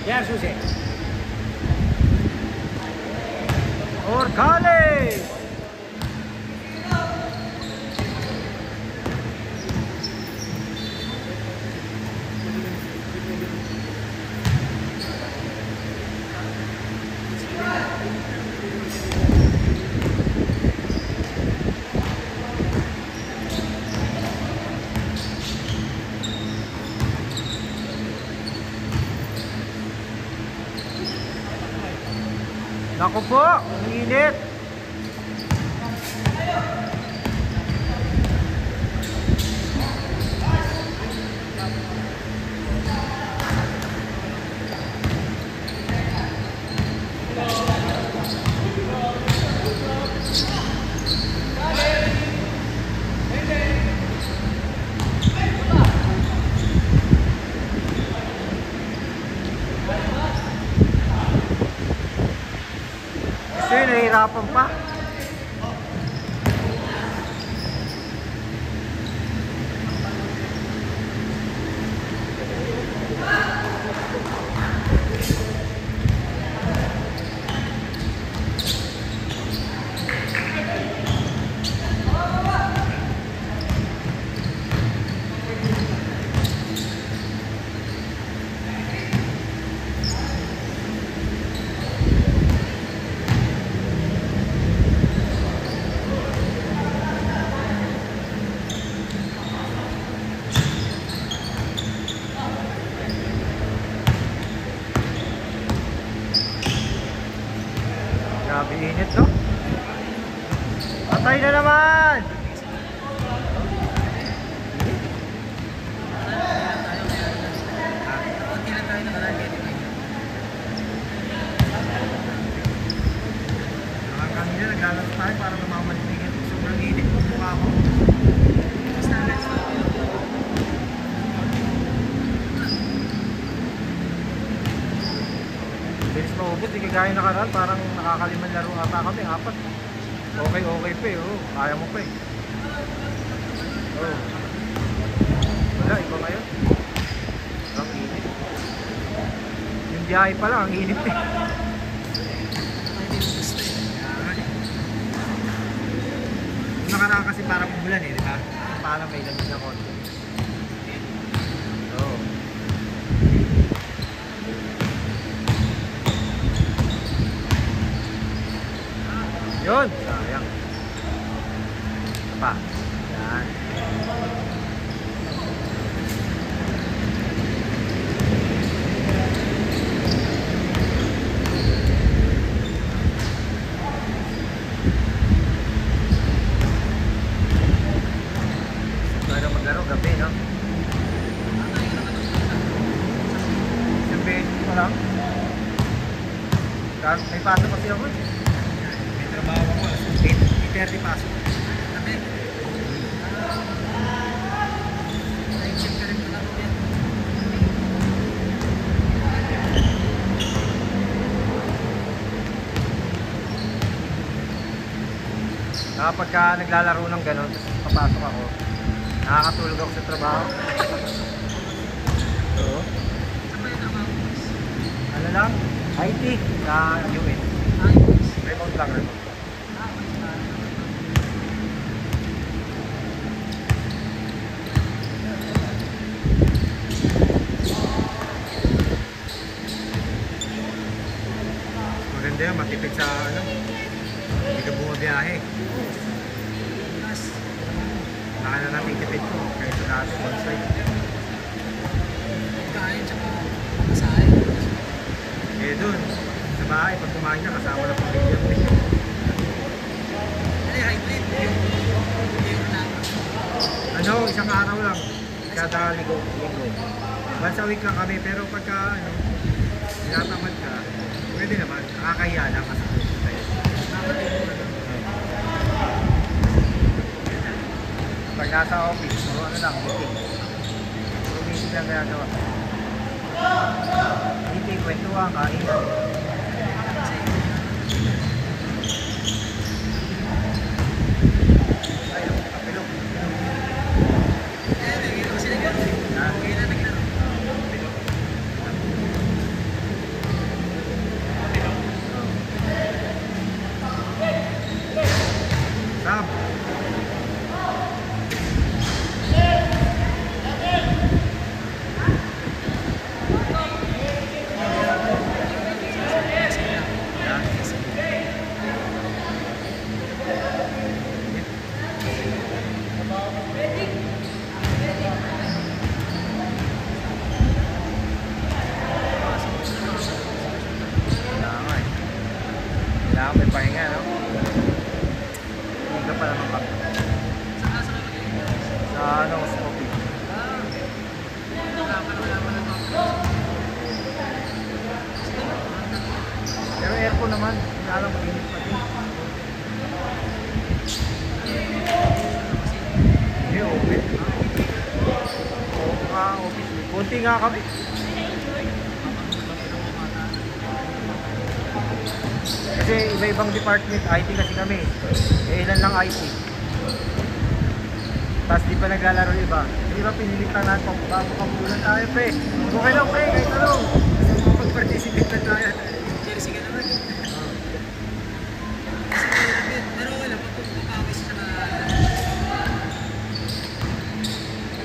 Yan, susi. Orcales! Naku po, ang init. Kasi nahihirapan pa. Grabe init, no? Patay na naman! Kanina naglalaro tayo para namamantigin. Sobrang init po mukha ko. Bilis maubos, di kagaya nakaraan, parang nakakalimang laro ata kami, 4. Okay pa eh, oh. Kaya mo pa eh. Oh. Wala, iba ngayon. Ang init. Yung biyahe pa lang, ang init eh. Nakaraan kasi parang umulan eh, di ba? Parang may lamig na konti. Oh. Yun, sayang. Pa. Yan. Bago maglaro gabi, no? Sabi, lang. May pasok kasi ako eh. Trabaho ako, 8:30 pasok. Sabi? I-check ka rin pala ko yan. Kapag ka naglalaro ng gano'n, papasok ako, nakakatulog ako sa trabaho. Oo. Ano lang? IT sa UN. Remote lang, remote. Maganda yan, matipid sa ano, hindi ka bumabiyahe. Baka na natitipid ko, kahit sa natin on-site. Kain tsaka masahe. Eh dun, sa bahay, pag kumain ka, kasama na pamilya mo. Ano, isang araw lang, kada linggo. Once a week lang kami, pero pagka ano, tinatamad ka, pwede naman, nakakahiya lang kasi tayo. Pag nasa office, so ano lang, meeting. So meeting lang ginagawa. Meeting, kwentuhan, kainan. ano, office. Pero aircon naman, hindi alam mag-init pa din. Hindi, open. Oo, mga office. Kunti nga kami. Kasi iba-ibang department, IT kasi kami. Eh, ilan lang IT. Tapos di pa naglalaro iba. Di ba pinilitan natin bago kamulan tayo, pre. Okay lang, pre, kahit tanong. Kasi makapag-participate na tayo. Jersey ka naman. Pero okay lang, pagpapakawis siya na...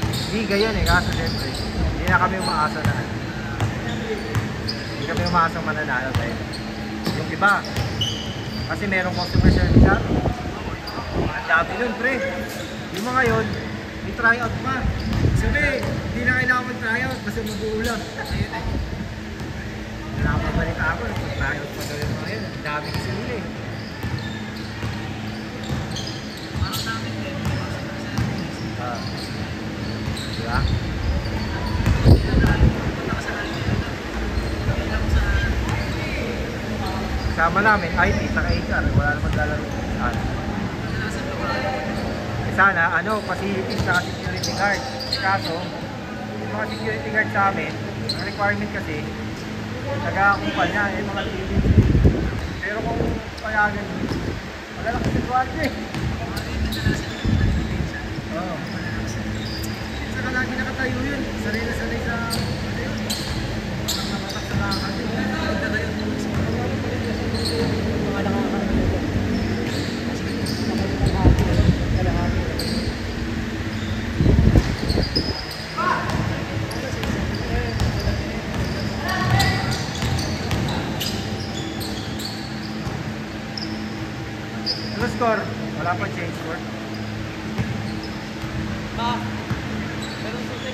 Hindi ganyan eh, kaso siyempre. Hindi na kami umaasa na. Hindi kami umaasa mananalo tayo. Yung iba. Kasi merong customer service at ang dami nun, pre. Yung mga yun, may tryout pa. Sabi, hindi na kailangan mag-tryout basta mag-uulam. Ayun eh. Nakapabalik ako, mag-tryout pa daw yung mga yun. Ang dami kasi nila eh. Parang namin din. Diba? Kasama namin, IT, saka HR. Wala naman lalaro. Sana, ano, facilities saka security guard. Kaso, yung mga security guard sa amin, ang requirement kasi, taga-kumpanya, eh, mga living. Pero kung payagan, malalaki sa tuwalya eh. Oo. Saka lagi nakatayo yun. Sanay na sanay sa, ano yun, nakatak sa lakad yun. Mga nakakarating ito. Ano score? Wala pa change score. Meron susay.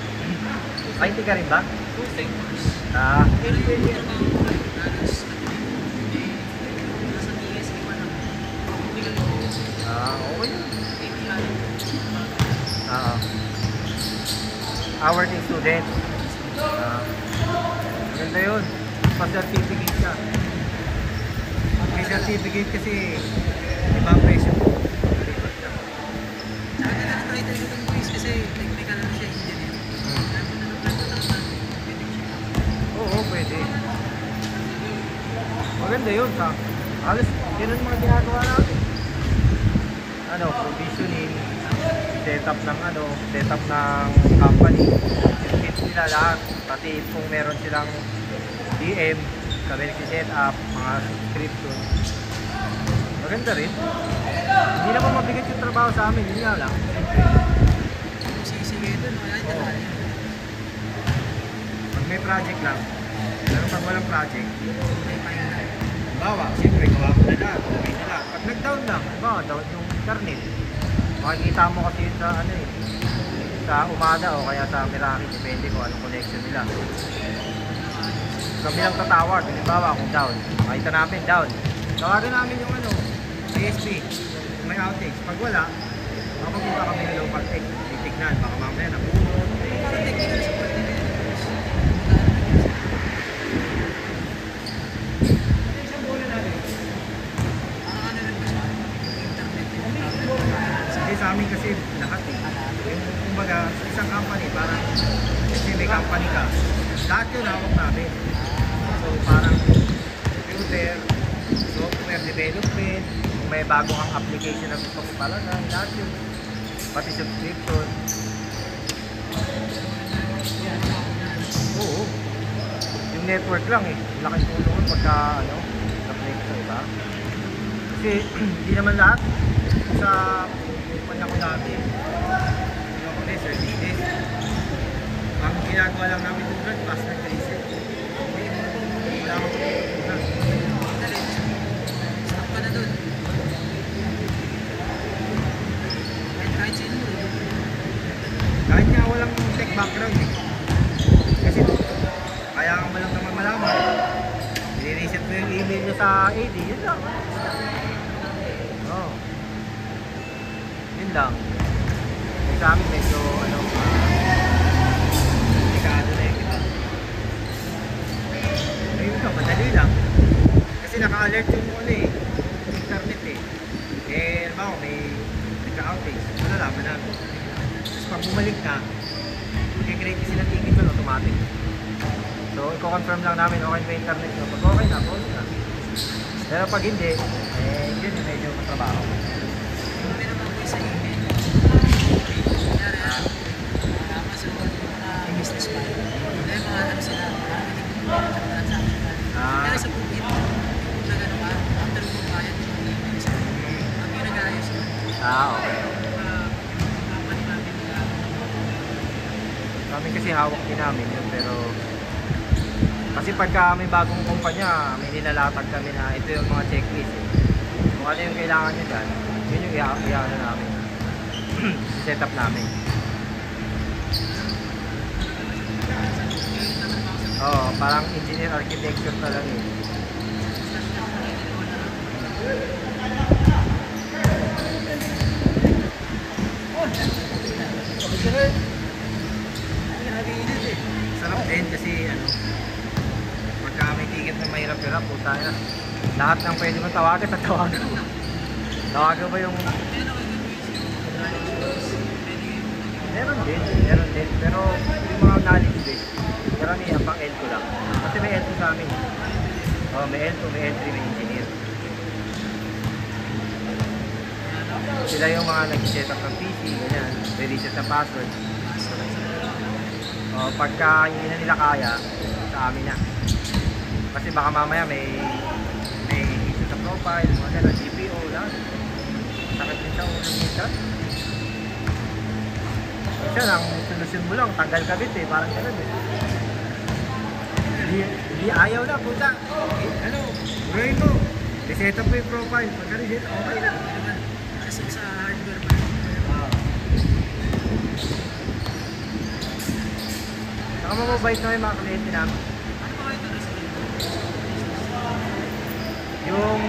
IT ka rin ba? Susay course. Ah, Pero yung trabaho ko rin, halos nasa TSA pa lang. Hindi ka lang. okay yun. API. Oo. Working student. Maganda yun. Pa-certificate ka. May certificate kasi iba ang presyo. Tsaka na na-try tayo itong quiz kasi technical na siya, engineer. Kaya mo na nagtatapos na pwede siya. Oo, pwede. Maganda yun. Halos, yun ang mga ginagawa natin. Ano, provisioning, setup ng company, kit nila lahat. Pati kung meron silang DM, kami nagsiset up, mga subscription. Maganda rin. Hindi naman mabigat yung trabaho sa amin, yun nga lang. Sige doon, wala yung Oo. dalawa. Pag may project lang, pero pag walang project, May pahinga. bawa, siyempre gawa mo na lang, okay na lang. Pag nag-down lang, bawa, down yung internet. Makikita mo kasi sa ano eh, sa Umada o kaya sa Meraki, depende kung anong connection nila. Kami lang tatawag, halimbawa kung down, makita namin down. Tawagan namin yung ano, PSP, kung may outage. Pag wala, makapunta kami ng local tech, titignan, baka mamaya nabuhon. Sa technical support nila yun. Isang bola namin. Parang ano rin ba siya? Internet. Kasi sa amin kasi lahat eh. Yung kumbaga, sa isang company, parang kasi may company ka, lahat yun hawak namin. So parang computer, software development, kung may bago kang application na gusto mo palagay, lahat yun. Pati subscription. Oo. Yung network lang eh. Laking tulong pagka ano, sa flex sa iba. Kasi hindi naman lahat sa kumpanya ko dati. Hindi ako na service desk. Ang ginagawa lang namin yung brand, pass na reset. Wala akong tulong. Diretso. Stop ka na doon. Kahit sino mo. Kahit nga walang tech background eh. Kasi kaya ka mo lang naman malaman. I-reset mo yung email nyo sa AD, yun lang. Oo. Yun lang. Sa amin medyo bumalik ka, i-create sila ticket doon automatic. So, i-confirm lang namin okay ba internet nyo. Pag okay na, close na. Pero pag hindi, yun yung medyo matrabaho. Kami naman po sa email. Kunyari, Amazon, yung mga business man. Dahil mga ano sila, marami din yung email at transaction man. Pero sa bukid, kung na gano'n ka, after mo bayad, yung email sa kami yung nag-aayos yun. Okay. Yung company namin nila. Kami kasi hawak din namin yun, pero kasi pagka may bagong kumpanya, may nilalatag kami na ito yung mga checklist. Kung ano yung kailangan nyo dyan, yun yung i-ano namin. Set up namin. Oo, parang engineer architecture talaga eh. Sarap din kasi ano, pagka may ticket na mahirap-hirap, puta na. Lahat ng pwede mong tawagan, tatawagan mo. Tawagan ba yung... Meron din. Pero yung mga knowledge base, karamihan pang L2 lang. Kasi may L2 sa amin. May L2, may L3, may engineer. Sila yung mga nag-set up ng PC, ganyan, reset ng password. Pagka hindi na nila kaya, sa amin na. Kasi baka mamaya may issue sa profile, mga gano'n, GPO, lahat. Sakit din sa ulo minsan. Minsan, ang solusyon mo lang, tanggal kabit eh, parang gano'n eh. Hindi ayaw na, puta. Ano, gawin mo. Reset up mo yung profile, pagka reset, okay na. Kasi sa hardware pa. Saka mamabait na yung mga kliyente namin. Ano ba ito na sila? Yung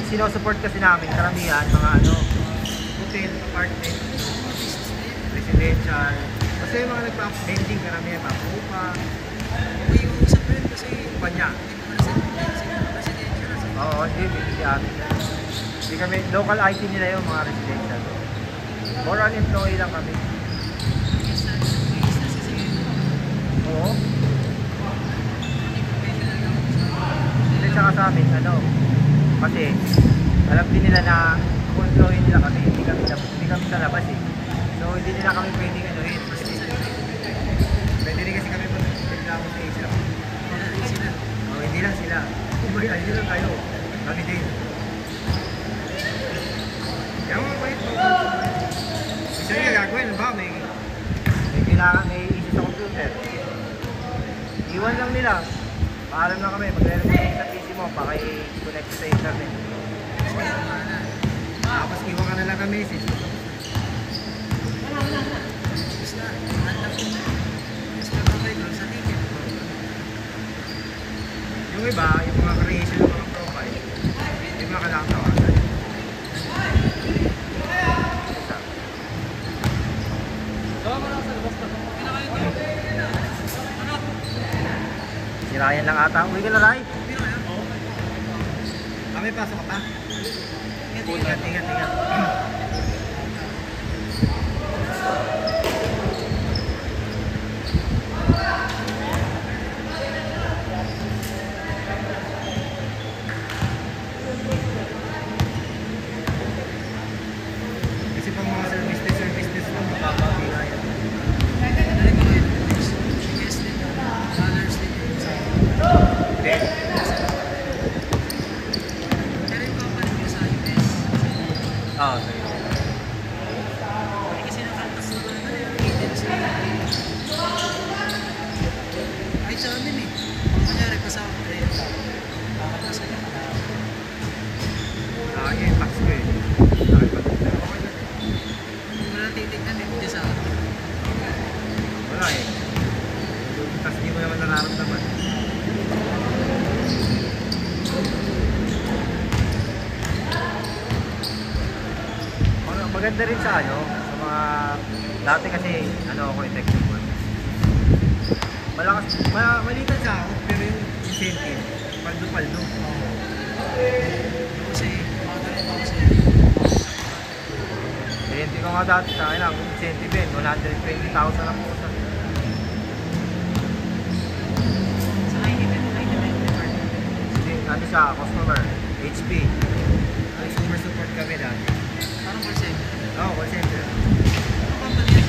sinusupport kasi namin, karamihan, mga ano, hotel, apartment, residential. Kasi yung mga nagpa-vending, karamihan, papupa. Okay yung isa pa yun kasi Kumpanya. residential. Oo, hindi amin. Hindi kami, local IT nila yung mga residential. More on employee lang kami. Oo. Hindi tsaka sa amin, ano, kasi alam din nila na kung employee nila kami, hindi kami sa labas eh. So hindi nila kami pwedeng anuhin. Pwede rin kasi kami magreklamo sa isa. Hindi lang sila. Hindi lang kayo. Kami din. Kaya mga pahit mo. Isa yung gagawin, ba? May kailangan, may issue sa computer. Iwan lang nila. Paalam lang kami. Magre-remote sa PC mo. Paki-connect sa internet. Tapos iwan ka na lang kami message. Yung iba, yung mga creation ng mga profile, yung mga kailangan tawagan. Si Ryan lang ata. Uwi ka na, Ray. May pasok ka pa? Ingat. Kasi pang mga service lang, mapapabila yan. Okay. Kasi nakaltas naman na yung cadence nila. Kahit sa amin eh. Kunyari, kasama ko na yun. Nakakaltas na yun. Yung tax ko eh. Wala titignan eh. Hindi sa akin. Wala eh. Tapos di mo naman nararamdaman. Maganda rin sa ano, sa mga dati kasi ano ako yung technical work. Malakas, malitan sa ako pero yung incentive, paldo-paldo. Kasi, mga ganito kasi. Kliyente ko nga dati sa akin lang, incentive yun, 120,000 ang pusa. Sa I-95 department. Hindi, ano siya, customer, HP. Consumer support kami dati. Parang call center. Oo, call center. Ano company yan?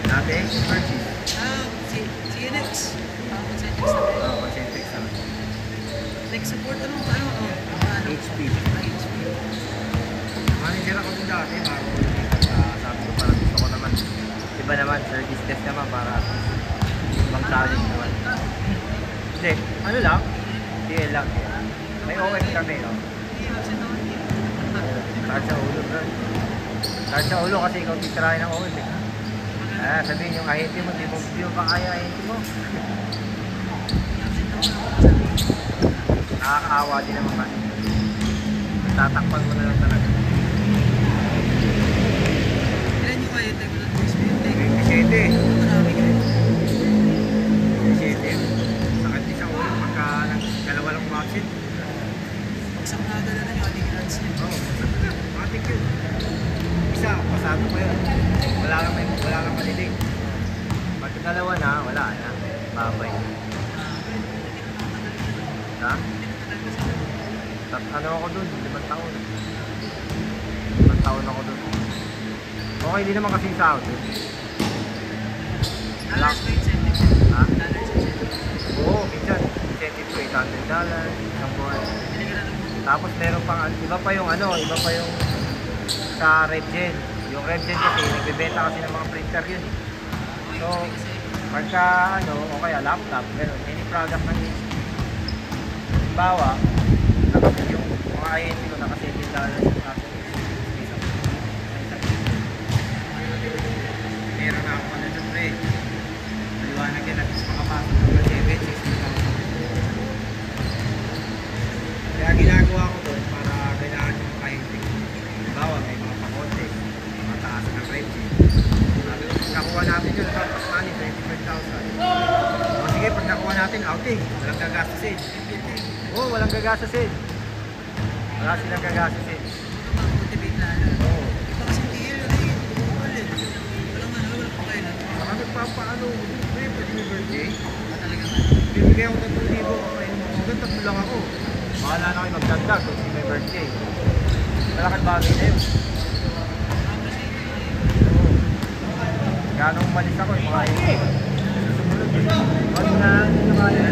Dati, Purchase. CNX. Parang call center sa tayo. Oo, call center sa amin. Tech support, ano? HP. HP. Manager ako din dati, bago sabi ko parang gusto ko naman. Iba naman, service desk naman para ibang challenge naman. Hindi, ano lang, DL lang. May OS kami, no? Kahit sa ulo, bro. Kahit sa ulo kasi ikaw titirahin ng OS, eh. Sabihin yung ahente mo, di mo ba kaya ahente mo? Nakakaawa din naman kasi. Tatakpan mo na lang talaga. Ilan yung kaya tayo ng experience? 27. Marami ka rin. 27. Sakit din sa ulo pagka dalawa lang vaccine. Pagsang nadala na yung ating grants niya. Oo, matik yun. Isa, pasado ko yun. Wala kang malilig. Pag dalawa na, wala na. Babay. Ha? Ano ako dun? 5 taon. 5 taon ako dun. Okay, di naman kasing sahod dun. Dollars ba incentive? Ha? Dollars incentive. Oo, minsan. Incentive ko $800 isang buwan. Bili ka na ng Tapos meron pang, iba pa yung sa RevGen. Yung RevGen kasi, nagbebenta kasi ng mga printer yun. So, pagka o kaya laptop, meron, any product ng bawa, yung mga INT ko naka-$7 yung aso. Meron na ako pala dyan, pre. Maliwanag yan natin sa makapasok ng 7, 6 Kaya ginagawa ko doon para kailangan yung INT ko. Bawa, may mga pakote, mataas ng rate. Pagkakuha natin yun, tapos money, 25,000. O sige, pag nakuha natin, outing, walang gagastusin. Oo, walang gagastusin. Wala silang gagastusin. motivate na ano. Oo. Iba kasi TL, ulit. Walang pakailan. Saka nagpapaano, pre, pwede may birthday. Talaga nga. Bibigay ako ng 2,000, okay mo. Hanggang 3 lang ako. Bahala na kayo magdagdag kung may birthday. Malakad bagay na yun. Oo. Ganong malis ako, yung mga yun. Susunod yun. Wag na, ano kaya,